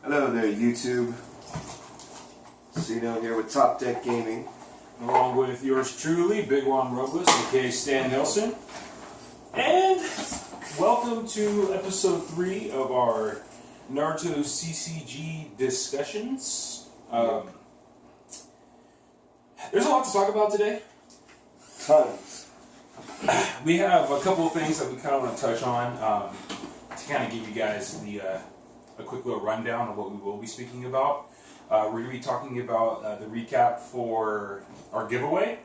Hello there, YouTube. Cino here with Top Deck Gaming. Along with yours truly, Big Juan Robles, aka Stan Nelson. And welcome to episode 3 of our Naruto CCG discussions. There's a lot to talk about today. Tons. We have a couple of things that we kind of want to touch on to kind of give you guys a quick little rundown of what we will be speaking about. We're going to be talking about the recap for our giveaway.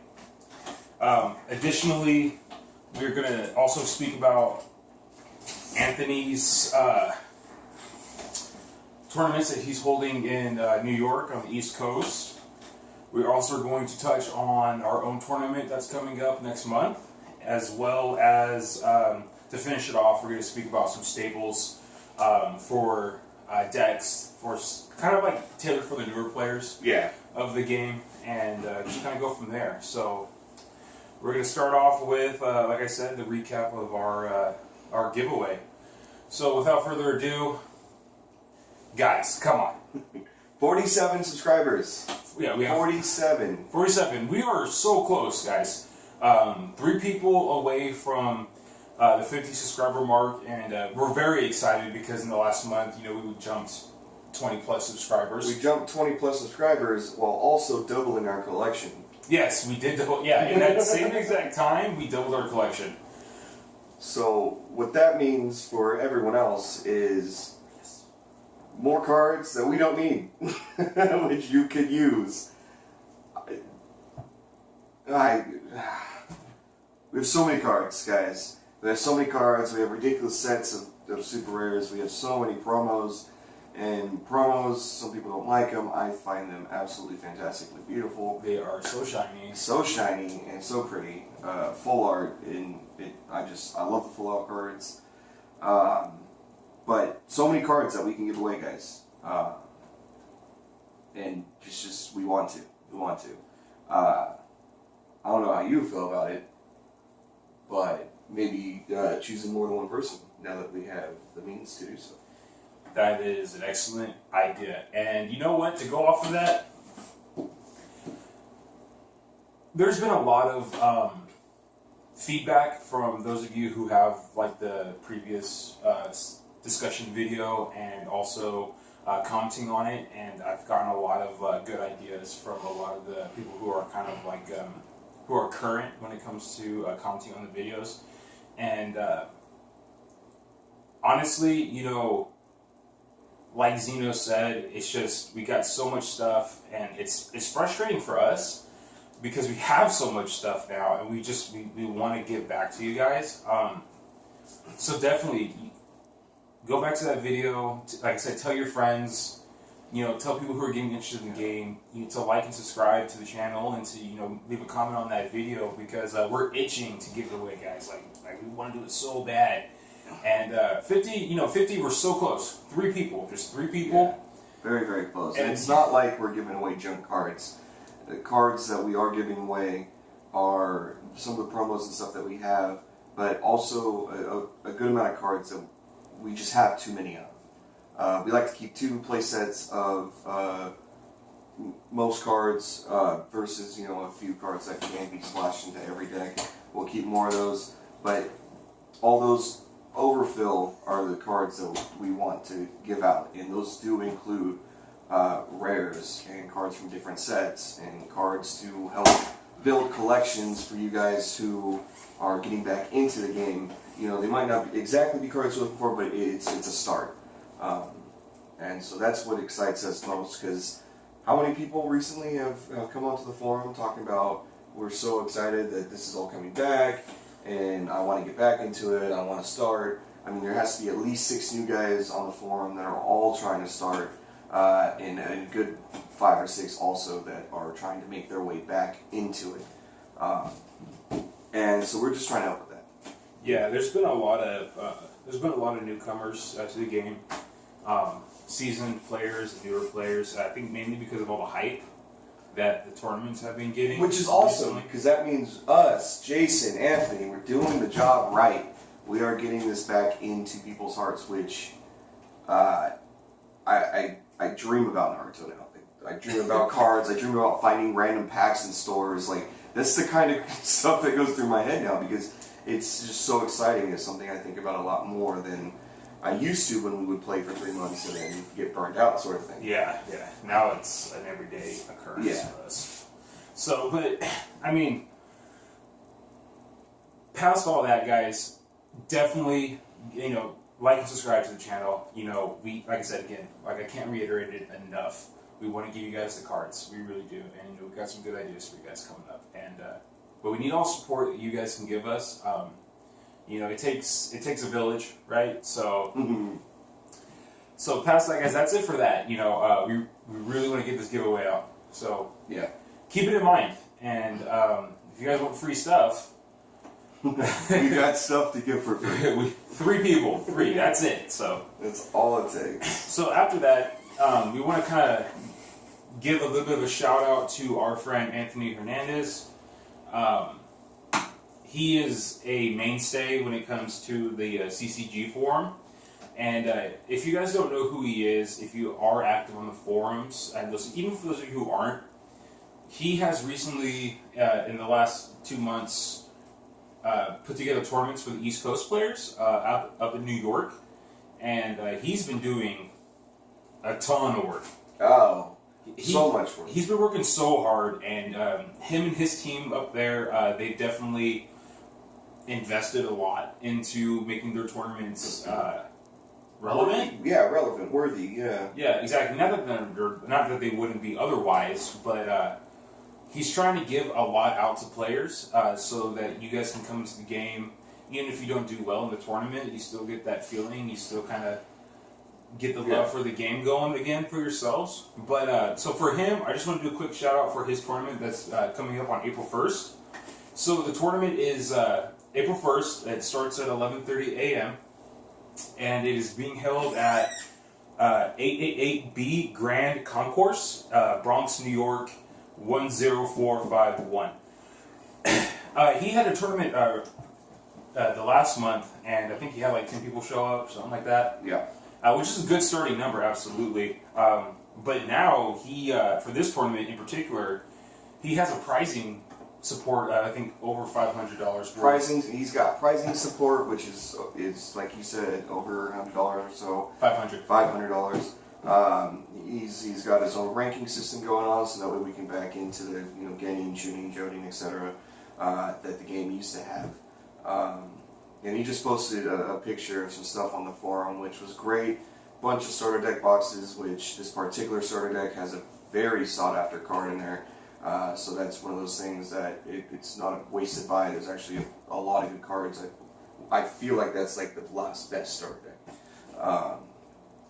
Additionally, we're going to also speak about Anthony's tournaments that he's holding in New York on the East Coast. We're also going to touch on our own tournament that's coming up next month, as well as to finish it off, we're going to speak about some staples for decks, for kind of like tailored for the newer players of the game, and just kind of go from there. So we're going to start off with, like I said, the recap of our giveaway. So without further ado, guys, come on. 47 subscribers. Yeah, we have 47. 47. We are so close, guys. 3 people away from the 50 subscriber mark, and we're very excited because in the last month, we jumped 20 plus subscribers. We jumped 20 plus subscribers while also doubling our collection. Yes, we did double. Yeah, in that same exact time, we doubled our collection. So what that means for everyone else is more cards that we don't need, which you could use. We have so many cards, guys. We have so many cards. We have ridiculous sets of super rares. We have so many promos. And promos, some people don't like them. I find them absolutely fantastically beautiful. They are so shiny. So shiny and so pretty. Full art. I love the full art cards. But so many cards that we can give away, guys. And we want to. We want to. I don't know how you feel about it, but maybe choosing more than one person now that we have the means to do so. That is an excellent idea. And you know what? To go off of that, there's been a lot of feedback from those of you who have liked the previous discussion video and also commenting on it. And I've gotten a lot of good ideas from a lot of the people who are kind of like who are current when it comes to commenting on the videos. And honestly, like Zeno said, it's just we got so much stuff, and it's frustrating for us because we have so much stuff now, and we want to give back to you guys. So definitely go back to that video. Like I said, tell your friends. Tell people who are getting interested in the game. To like and subscribe to the channel, and to leave a comment on that video because we're itching to give it away, guys. Like we want to do it so bad. And 50, we're so close. 3 people, just 3 people. Yeah, very, very close. And it's not like we're giving away junk cards. The cards that we are giving away are some of the promos and stuff that we have, but also a good amount of cards that we just have too many of. We like to keep 2 play sets of most cards versus a few cards that can be splashed into every deck. We'll keep more of those, but all those overfill are the cards that we want to give out, and those do include rares and cards from different sets and cards to help build collections for you guys who are getting back into the game. They might not exactly be cards you're looking for, but it's a start. And so that's what excites us most, because how many people recently have come onto the forum talking about we're so excited that this is all coming back, and I want to get back into it, I want to start. I mean, there has to be at least 6 new guys on the forum that are all trying to start, and a good 5 or 6 also that are trying to make their way back into it. And so we're just trying to help with that. Yeah, there's been a lot of newcomers to the game, seasoned players and newer players. I think mainly because of all the hype that the tournaments have been getting. Which is awesome, because that means us, Jason, Anthony, we're doing the job right. We are getting this back into people's hearts, which I dream about Naruto now. I dream about cards. I dream about finding random packs in stores. Like that's the kind of stuff that goes through my head now because it's just so exciting. It's something I think about a lot more than I used to when we would play for 3 months and then get burned out, sort of thing. Yeah. Now it's an everyday occurrence for us. So, but I mean, past all that, guys, definitely, like and subscribe to the channel. We, like I said again, like I can't reiterate it enough. We want to give you guys the cards. We really do. And we've got some good ideas for you guys coming up. And but we need all support that you guys can give us. It takes a village, right? So so past that, guys, that's it for that. We really want to get this giveaway out. So yeah, keep it in mind. And if you guys want free stuff, we got stuff to give for free. 3 people, 3. That's it. So that's all it takes. So after that, we want to kind of give a little bit of a shout out to our friend Anthony Hernandez. He is a mainstay when it comes to the CCG forum. And if you guys don't know who he is, if you are active on the forums, and even for those of you who aren't, he has recently, in the last 2 months, put together tournaments for the East Coast players up in New York. And he's been doing a ton of work. Oh, so much work. He's been working so hard, and him and his team up there, they've definitely invested a lot into making their tournaments relevant. Yeah, relevant, worthy. Yeah. Yeah, exactly. Not that they wouldn't be otherwise, but he's trying to give a lot out to players so that you guys can come into the game. Even if you don't do well in the tournament, you still get that feeling. You still kind of get the love for the game going again for yourselves. But so for him, I just want to do a quick shout out for his tournament that's coming up on April 1st. So the tournament is April 1st. It starts at 11:30 a.m. and it is being held at 888B Grand Concourse, Bronx, New York, 10451. He had a tournament the last month, and I think he had like 10 people show up, something like that. Yeah. Which is a good starting number, absolutely. But now he, for this tournament in particular, he has a pricing support. I think over $500. Pricing. He's got pricing support, which is like you said, over $100 or so. $500. He's got his own ranking system going on, so that way we can back into the getting, shooting, joting, etc. That the game used to have. And he just posted a picture of some stuff on the forum, which was great. Bunch of starter deck boxes, which this particular starter deck has a very sought after card in there. So that's one of those things that it's not a wasted buy. There's actually a lot of good cards. I feel like that's like the last best starter deck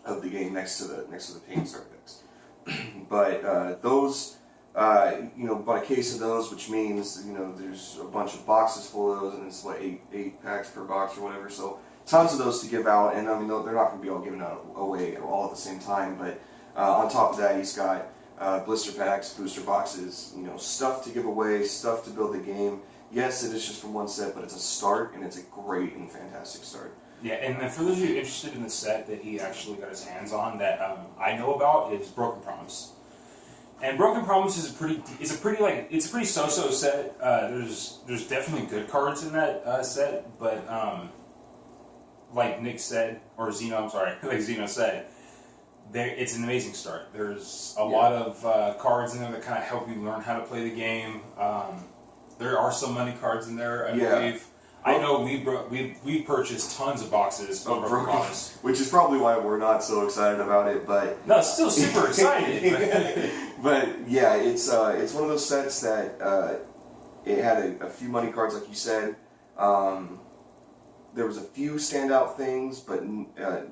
of the game, next to the paint starter decks. But those. Bought a case of those, which means there's a bunch of boxes full of those, and it's like eight packs per box or whatever. So tons of those to give out, and I mean they're not going to be all given out away all at the same time. But on top of that, he's got blister packs, booster boxes, stuff to give away, stuff to build the game. Yes, it is just from one set, but it's a start, and it's a great and fantastic start. Yeah, and then for those of you interested in the set that he actually got his hands on that I know about is Broken Promise. And Broken Promise is a pretty so-so set. There's definitely good cards in that set, but like Nick said, or Zeno, I'm sorry, like Zeno said, it's an amazing start. There's a lot of cards in there that kind of help you learn how to play the game. There are some money cards in there, I believe. I know we purchased tons of boxes of Broken Promise, which is probably why we're not so excited about it. But no, still super excited. But yeah, it's one of those sets that it had a few money cards, like you said. There was a few standout things, but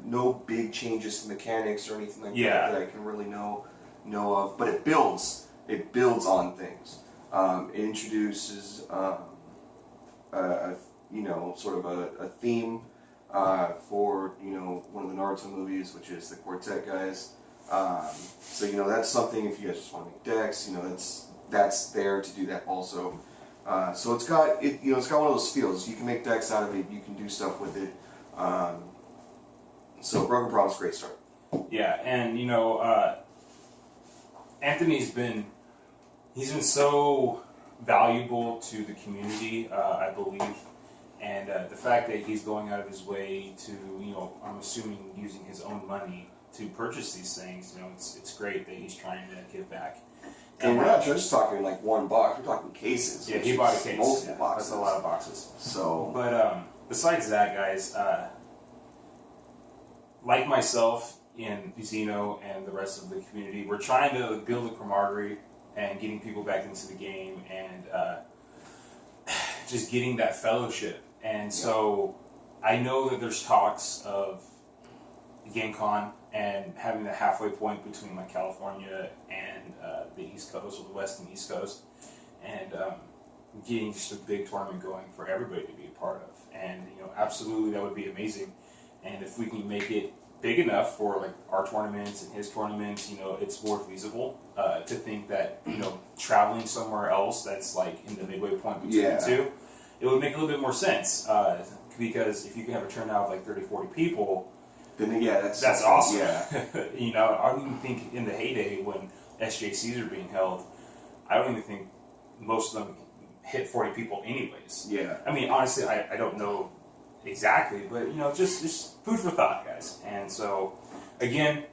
no big changes to mechanics or anything like that I can really know of. But it builds on things. It introduces sort of a theme for one of the Naruto movies, which is the Quartet guys. So that's something, if you guys just want to make decks, that's there to do that also. So it's got one of those feels. You can make decks out of it. You can do stuff with it. So Broken Promise, great start. Yeah, and you know, Anthony's been so valuable to the community, I believe, and the fact that he's going out of his way to, you know, I'm assuming using his own money to purchase these things, you know, it's great that he's trying to give back. And we're not just talking like one box; we're talking cases. Yeah, he bought a case. Multiple Yeah, boxes. that's a lot of boxes. So, but besides that, guys, like myself and Zeno and the rest of the community, we're trying to build a camaraderie and getting people back into the game and just getting that fellowship. And so I know that there's talks of GameCon and having the halfway point between like California and the East Coast, or the West and East Coast, and getting just a big tournament going for everybody to be a part of. And you know, absolutely, that would be amazing. And if we can make it big enough for like our tournaments and his tournaments, you know, it's more feasible to think that, you know, traveling somewhere else that's like in the midway point between the two, it would make a little bit more sense. Because if you can have a turnout of like 30, 40 people, then yeah, that's awesome. Yeah. You know, I don't even think in the heyday when SJCs are being held, I don't even think most of them hit 40 people anyways. Yeah. I mean, honestly, I don't know exactly, but you know, just food for thought, guys. And so, again,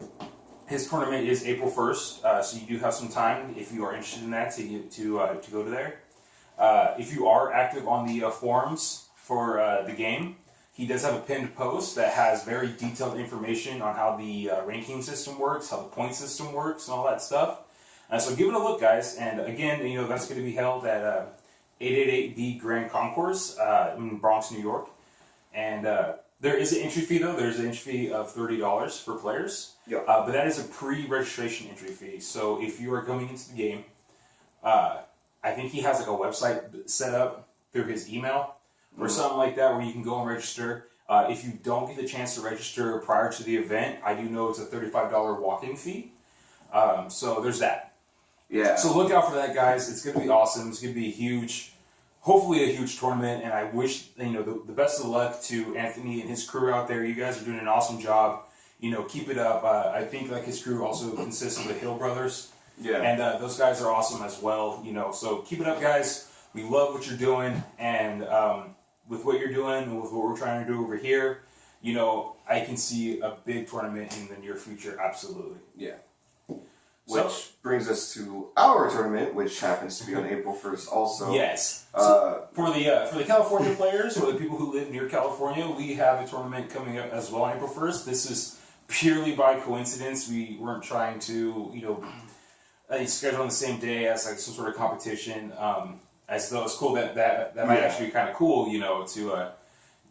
his tournament is April 1st, so you do have some time if you are interested in that to go to there. If you are active on the forums for the game, he does have a pinned post that has very detailed information on how the ranking system works, how the point system works, and all that stuff. So give it a look, guys. And again, you know, that's going to be held at 888 The Grand Concourse in Bronx, New York. And there is an entry fee, though. There's an entry fee of $30 for players. Yep. But that is a pre-registration entry fee. So if you are coming into the game, I think he has like a website set up through his email or something like that where you can go and register. If you don't get the chance to register prior to the event, I do know it's a $35 walk-in fee. So there's that. Yeah. So look out for that, guys. It's going to be awesome. It's going to be hopefully a huge tournament, and I wish, you know, the best of luck to Anthony and his crew out there. You guys are doing an awesome job. You know, keep it up. I think like his crew also consists of the Hill Brothers. Yeah. And those guys are awesome as well. You know, so keep it up, guys. We love what you're doing, and with what you're doing and with what we're trying to do over here, you know, I can see a big tournament in the near future. Absolutely. Yeah. Which brings us to our tournament, which happens to be on April 1st also. Yes. So for the California players, or the people who live near California, we have a tournament coming up as well on April 1st. This is purely by coincidence. We weren't trying to, you know, schedule on the same day as like some sort of competition. As though it's cool that might actually be kind of cool, you know, to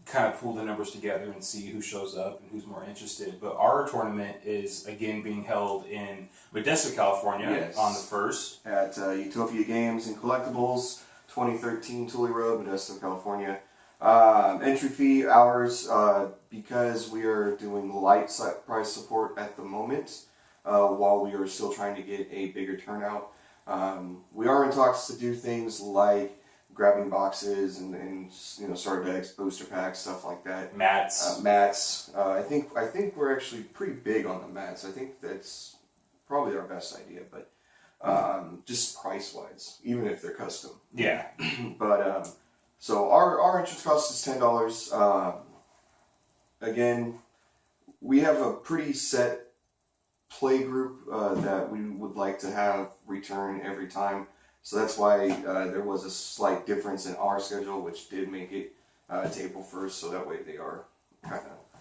kind of pull the numbers together and see who shows up and who's more interested. But our tournament is, again, being held in Modesto, California on the 1st. At Utopia Games and Collectibles, 2013 Tully Road, Modesto, California. Entry fee, ours, because we are doing light price support at the moment, while we are still trying to get a bigger turnout. We are in talks to do things like grabbing boxes and you know, starter decks, booster packs, stuff like that. Mats. Mats. I think we're actually pretty big on the mats. I think that's probably our best idea, but just price wise, even if they're custom. Yeah. But so our entrance cost is $10. Again, we have a pretty set play group that we would like to have return every time. So that's why there was a slight difference in our schedule, which did make it to April 1st, so that way they are kind of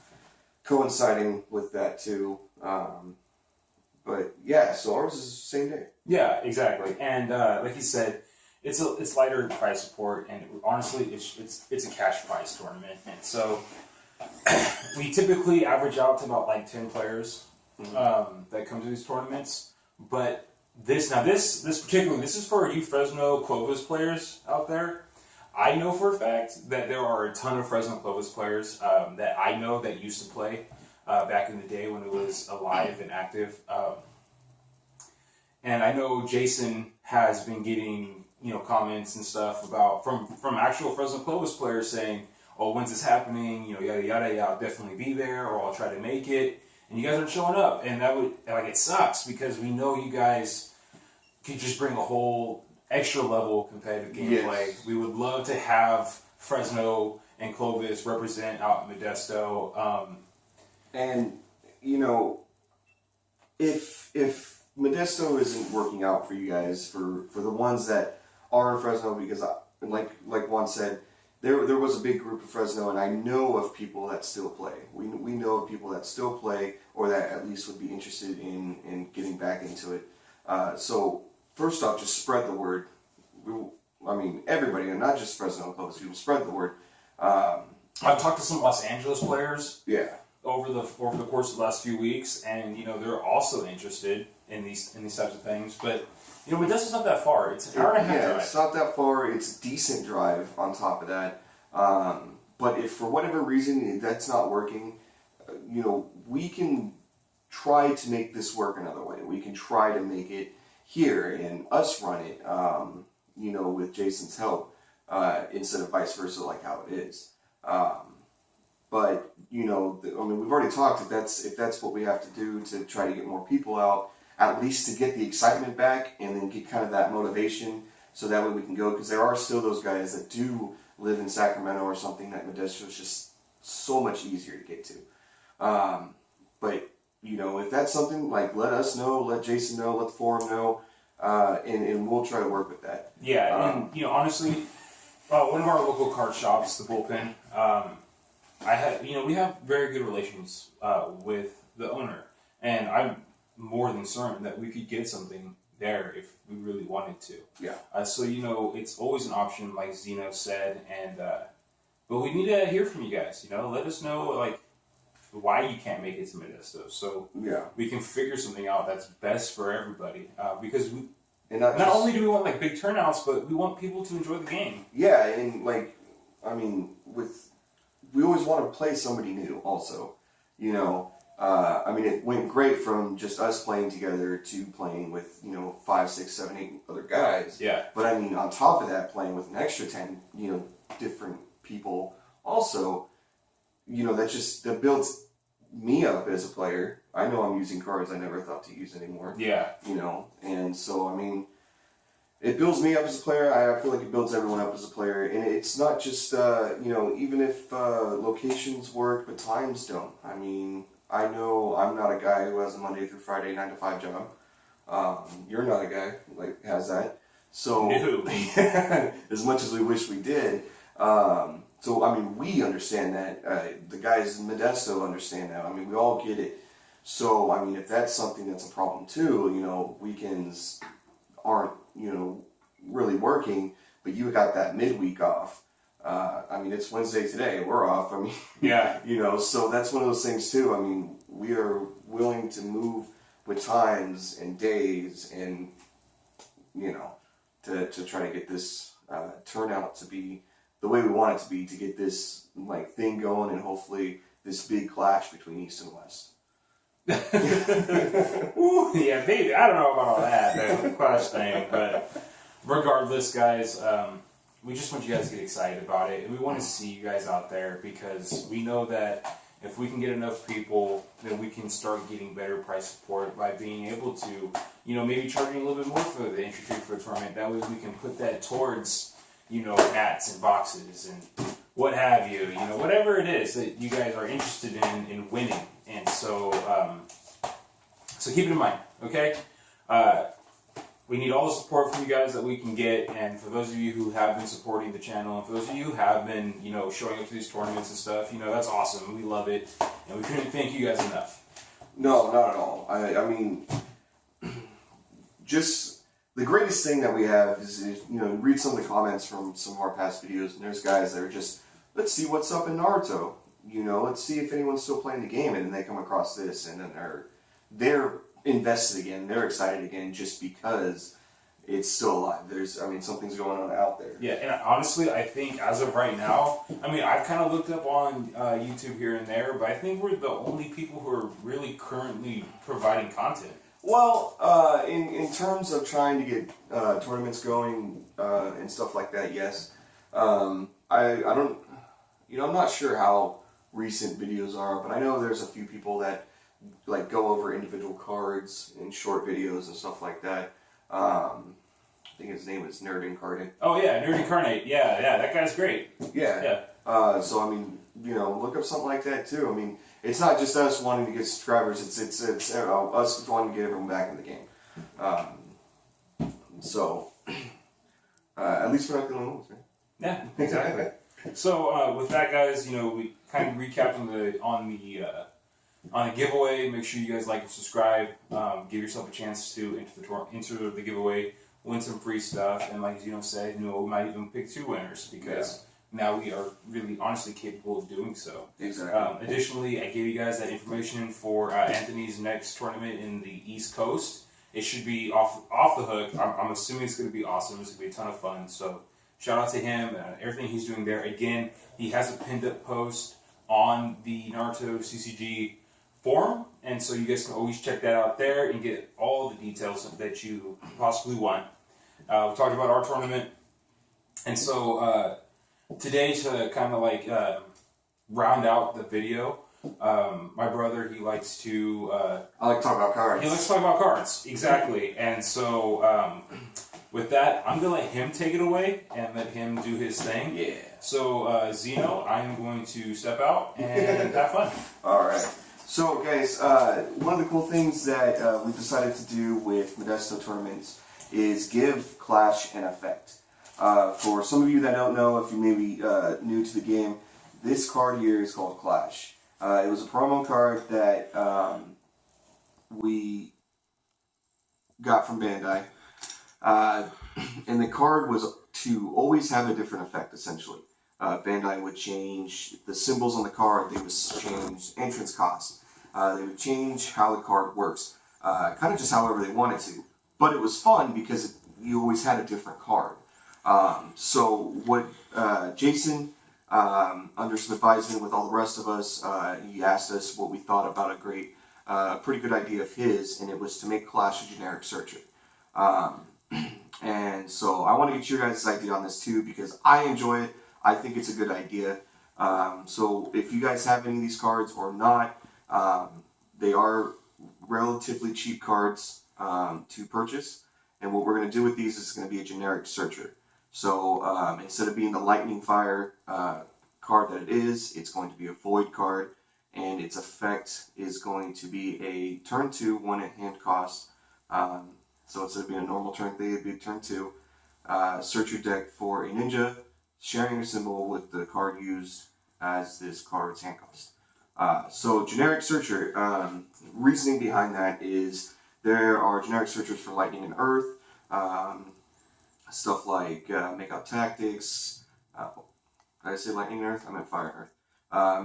coinciding with that too. But yeah, so ours is the same day. Yeah, exactly. And like you said, it's lighter price support, and honestly, it's a cash prize tournament. And so we typically average out to about like 10 players that come to these tournaments, but this particularly, this is for you Fresno Clovis players out there. I know for a fact that there are a ton of Fresno Clovis players that I know that used to play back in the day when it was alive and active. And I know Jason has been getting, you know, comments and stuff about from actual Fresno Clovis players saying, "Oh, when's this happening? You know, yada yada. Yeah, I'll definitely be there, or I'll try to make it." and you guys aren't showing up, and that would it sucks because we know you guys could just bring a whole extra level of competitive gameplay. Yes. We would love to have Fresno and Clovis represent out in Modesto. And if Modesto isn't working out for you guys, for the ones that are in Fresno, because like Juan said, there was a big group of Fresno, and I know of people that still play. We know of people that still play, or that at least would be interested in getting back into it. So first off, just spread the word. Everybody, and not just Fresno and Clovis, people spread the word. I've talked to some Los Angeles players. Yeah. Over the course of the last few weeks, and they're also interested in these types of things. But Modesto's not that far. It's an hour and a half drive. It's not that far. It's a decent drive on top of that. But if for whatever reason that's not working, we can try to make this work another way. We can try to make it here and us run it, with Jason's help, instead of vice versa, like how it is. But we've already talked. If that's what we have to do to try to get more people out, at least to get the excitement back, and then get kind of that motivation, so that way we can go. Because there are still those guys that do live in Sacramento or something that Modesto is just so much easier to get to. But if that's something, let us know, let Jason know, let the forum know, and we'll try to work with that. Yeah, and honestly, one of our local card shops, the Bullpen. We have very good relations with the owner, and I'm more than certain that we could get something there if we really wanted to. Yeah. So it's always an option, like Zeno said, and but we need to hear from you guys. Let us know why you can't make it to Modesto, so we can figure something out that's best for everybody. Because not only do we want big turnouts, but we want people to enjoy the game. Yeah, and we always want to play somebody new also, it went great from just us playing together to playing with, 5, 6, 7, 8 other guys. Yeah. But on top of that, playing with an extra 10, different people also, that builds me up as a player. I know I'm using cards I never thought to use anymore. Yeah. And so, it builds me up as a player. I feel like it builds everyone up as a player. And it's not just, even if locations work, but times don't. I know I'm not a guy who has a Monday through Friday 9 to 5 job. You're not a guy has that. So, no. As much as we wish we did. We understand that. The guys in Modesto understand that. We all get it. So, if that's something that's a problem too, weekends aren't, really working, but you got that midweek off. It's Wednesday today, we're off. Yeah. So that's one of those things too. We are willing to move with times and days and, to try to get this turnout to be the way we want it to be, to get this thing going, and hopefully this big clash between East and West. Ooh, yeah, baby. I don't know about all that, the clash thing, but regardless, guys, we just want you guys to get excited about it, and we want to see you guys out there, because we know that if we can get enough people, then we can start getting better price support by being able to, maybe charging a little bit more for the entry fee for a tournament. That way we can put that towards, mats and boxes and what have you, whatever it is that you guys are interested in winning. And so, so keep it in mind, okay? We need all the support from you guys that we can get, and for those of you who have been supporting the channel, and for those of you who have been, showing up to these tournaments and stuff, that's awesome. We love it, and we couldn't thank you guys enough. No, not at all. Just the greatest thing that we have is, read some of the comments from some of our past videos, and there's guys that are just, let's see what's up in Naruto. Let's see if anyone's still playing the game, and then they come across this, and then they're invested again, they're excited again, just because it's still alive. Something's going on out there. Yeah, and honestly, I think as of right now, I've kind of looked up on YouTube here and there, but I think we're the only people who are really currently providing content. Well, in terms of trying to get tournaments going and stuff like that, yes. I don't, I'm not sure how recent videos are, but I know there's a few people that like go over individual cards in short videos and stuff like that. I think his name is Nerd Incarnate. Oh yeah, Nerd Incarnate. Yeah, that guy's great. Yeah. So I mean, look up something like that too. I mean, it's not just us wanting to get subscribers. It's us wanting to get everyone back in the game. So at least we're not the only ones, right? Yeah, exactly. So with that, guys, we kind of recapped on the giveaway. Make sure you guys like and subscribe. Give yourself a chance to enter the giveaway, win some free stuff, and like Zeno said, we might even pick 2 winners because now we are really honestly capable of doing so. Exactly. Additionally, I gave you guys that information for Anthony's next tournament in the East Coast. It should be off the hook. I'm assuming it's going to be awesome. It's going to be a ton of fun. So shout out to him and everything he's doing there. Again, he has a pinned up post on the Naruto CCG forum, and so you guys can always check that out there and get all the details that you possibly want. We talked about our tournament, and so today to kind of round out the video, my brother, he likes to I like to talk about cards. He likes to talk about cards, exactly. And so with that, I'm gonna let him take it away and let him do his thing. Yeah. So Zeno, I'm going to step out and have fun. All right. So guys, one of the cool things that we decided to do with Modesto tournaments is give Clash an effect. For some of you that don't know, if you may be new to the game, this card here is called Clash. It was a promo card that we got from Bandai. And the card was to always have a different effect, essentially. Bandai would change the symbols on the card, they would change entrance cost, they would change how the card works, kind of just however they wanted to. But it was fun because you always had a different card. So what Jason, under some advisement with all the rest of us, he asked us what we thought about a pretty good idea of his, and it was to make Clash a generic searcher. And so I want to get your guys' idea on this too, because I enjoy it. I think it's a good idea. So if you guys have any of these cards or not, they are relatively cheap cards to purchase. And what we're going to do with these is going to be a generic searcher. So instead of being the lightning fire card that it is, it's going to be a void card. And its effect is going to be a turn 2, 1 at hand cost. So instead of being a normal turn thing, it'd be a turn 2. Search your deck for a ninja, sharing your symbol with the card used as this card's hand cost. So generic searcher, reasoning behind that is there are generic searchers for lightning and earth, stuff like make out tactics. Did I say lightning and earth? I meant fire and earth.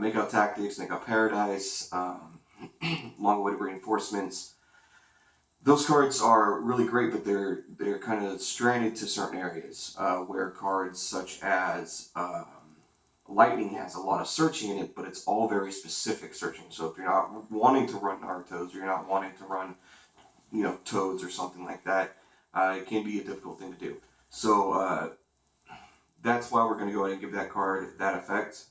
Make out tactics, make out paradise, long-awaited reinforcements. Those cards are really great, but they're kind of stranded to certain areas where cards such as Lightning has a lot of searching in it, but it's all very specific searching. So if you're not wanting to run Naruto's, or you're not wanting to run, Toads or something like that, it can be a difficult thing to do. So that's why we're going to go ahead and give that card that effect.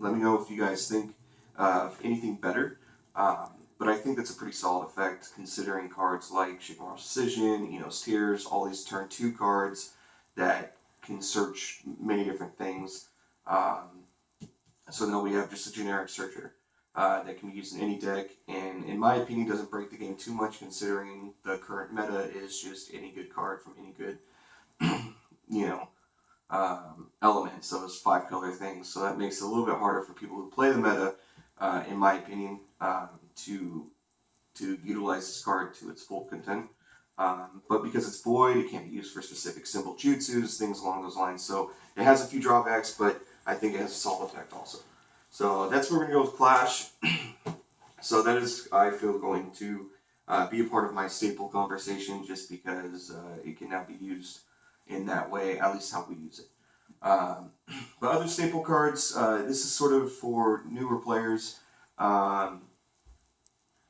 Let me know if you guys think of anything better. But I think that's a pretty solid effect, considering cards like Shikamaru's Decision, Eno's Tears, all these turn 2 cards that can search many different things. So now we have just a generic searcher that can be used in any deck, and in my opinion doesn't break the game too much, considering the current meta is just any good card from any good, element. So it's 5 color things. So that makes it a little bit harder for people who play the meta, in my opinion, to utilize this card to its full content. But because it's void, it can't be used for specific symbol jutsus, things along those lines. So it has a few drawbacks, but I think it has a solid effect also. So that's where we're going to go with Clash. So that is, I feel, going to be a part of my staple conversation, just because it can now be used in that way, at least how we use it. But other staple cards, this is sort of for newer players.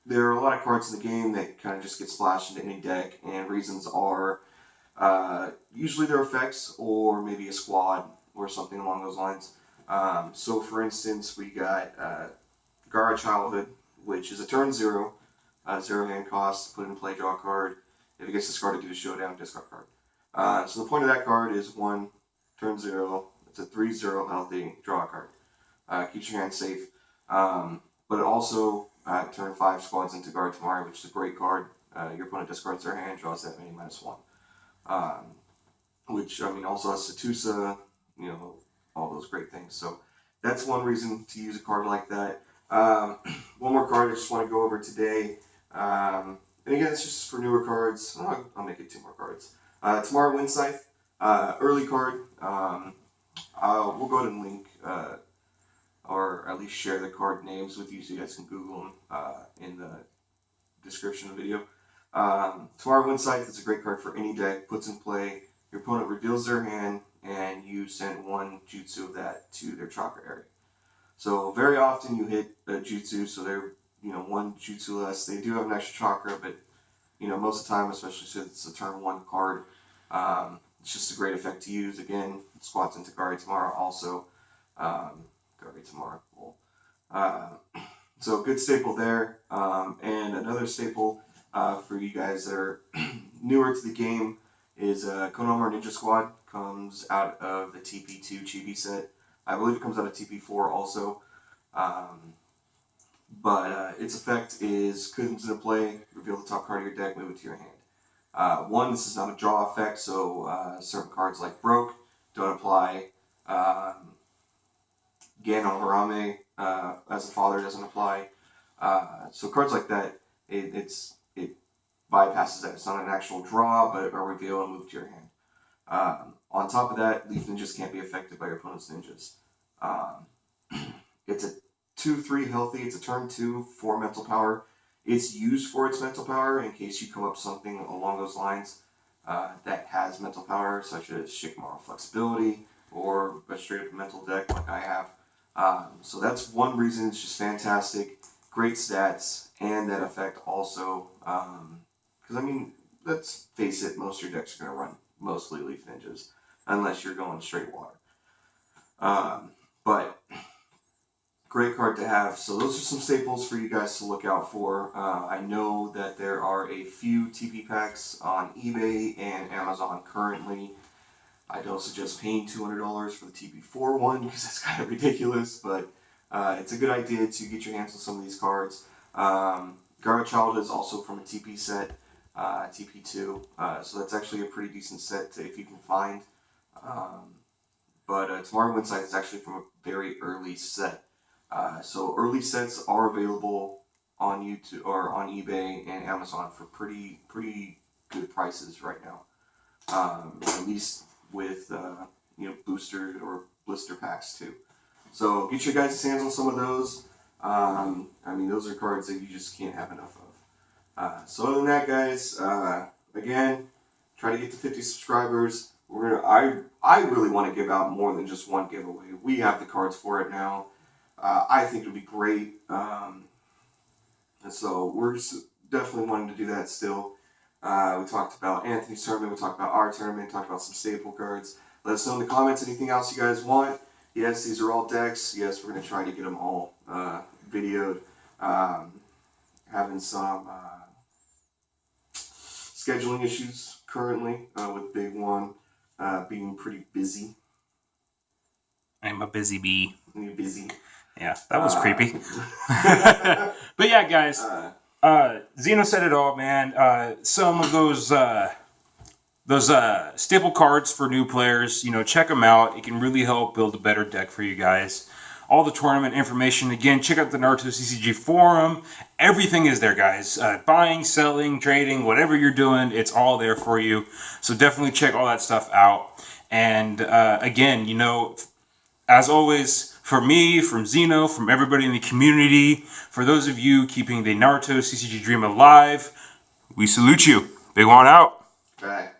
There are a lot of cards in the game that kind of just get splashed into any deck, and reasons are usually their effects, or maybe a squad, or something along those lines. So for instance, we got Gara Childhood, which is a turn 0, 0 hand cost, put in play, draw a card. If it gets discarded due to showdown, discard card. So the point of that card is 1, turn 0, it's a 3/0 healthy, draw a card. Keeps your hand safe. But it also, turn 5, squads into guard tomorrow, which is a great card. Your opponent discards their hand, draws that many, -1. Which, I mean, also has Satusa, you know, all those great things. So that's one reason to use a card like that. One more card I just want to go over today. And again, it's just for newer cards. I'll make it 2 more cards. Tomorrow, Wind Scythe. Early card. We'll go ahead and link, or at least share the card names with you so you guys can Google them in the description of the video. Tomorrow, Wind Scythe is a great card for any deck. Puts in play, your opponent reveals their hand, and you send 1 jutsu of that to their chakra area. So very often you hit a jutsu, so they're, you know, 1 jutsu less. They do have an extra chakra, but, you know, most of the time, especially since it's a turn 1 card, it's just a great effect to use. Again, squats into Gari tomorrow also. Gari tomorrow. Cool. So good staple there. And another staple for you guys that are newer to the game is Konohamaru Ninja Squad. Comes out of the TP2 Chibi set. I believe it comes out of TP4 also. But its effect is comes into play, reveal the top card of your deck, move it to your hand. One, this is not a draw effect, so certain cards like Broke don't apply. Gano Harame as a father doesn't apply. So cards like that, it bypasses that. It's not an actual draw, but a reveal and move to your hand. On top of that, Leaf Ninjas can't be affected by your opponent's ninjas. It's a 2/3 healthy. It's a turn 2 for mental power. It's used for its mental power in case you come up something along those lines that has mental power, such as Shikamaru Flexibility or a straight up mental deck like I have. So that's one reason it's just fantastic. Great stats, and that effect also. Because, I mean, let's face it, most of your decks are going to run mostly Leaf Ninjas, unless you're going straight water. But great card to have. So those are some staples for you guys to look out for. I know that there are a few TP packs on eBay and Amazon currently. I don't suggest paying $200 for the TP4 one because that's kind of ridiculous, but it's a good idea to get your hands on some of these cards. Gara Child is also from a TP set, TP2, so that's actually a pretty decent set if you can find. But Tomorrow Wind Scythe is actually from a very early set. So early sets are available on YouTube or on eBay and Amazon for pretty good prices right now. At least with booster or blister packs too. So get your guys' hands on some of those. I mean, those are cards that you just can't have enough of. So other than that, guys, again, try to get to 50 subscribers. I really want to give out more than just one giveaway. We have the cards for it now. I think it would be great. And so we're just definitely wanting to do that still. We talked about Anthony's tournament. We talked about our tournament. Talked about some staple cards. Let us know in the comments anything else you guys want. Yes, these are all decks. Yes, we're going to try to get them all videoed. Having some scheduling issues currently with Big One being pretty busy. I'm a busy bee. You're busy. Yeah, that was creepy. But yeah, guys, Zeno said it all, man. Some of those staple cards for new players, check them out. It can really help build a better deck for you guys. All the tournament information, again, check out the Naruto CCG forum. Everything is there, guys. Buying, selling, trading, whatever you're doing, it's all there for you. So definitely check all that stuff out. And again, as always, from me, from Zeno, from everybody in the community, for those of you keeping the Naruto CCG dream alive, we salute you. Big One out. Bye.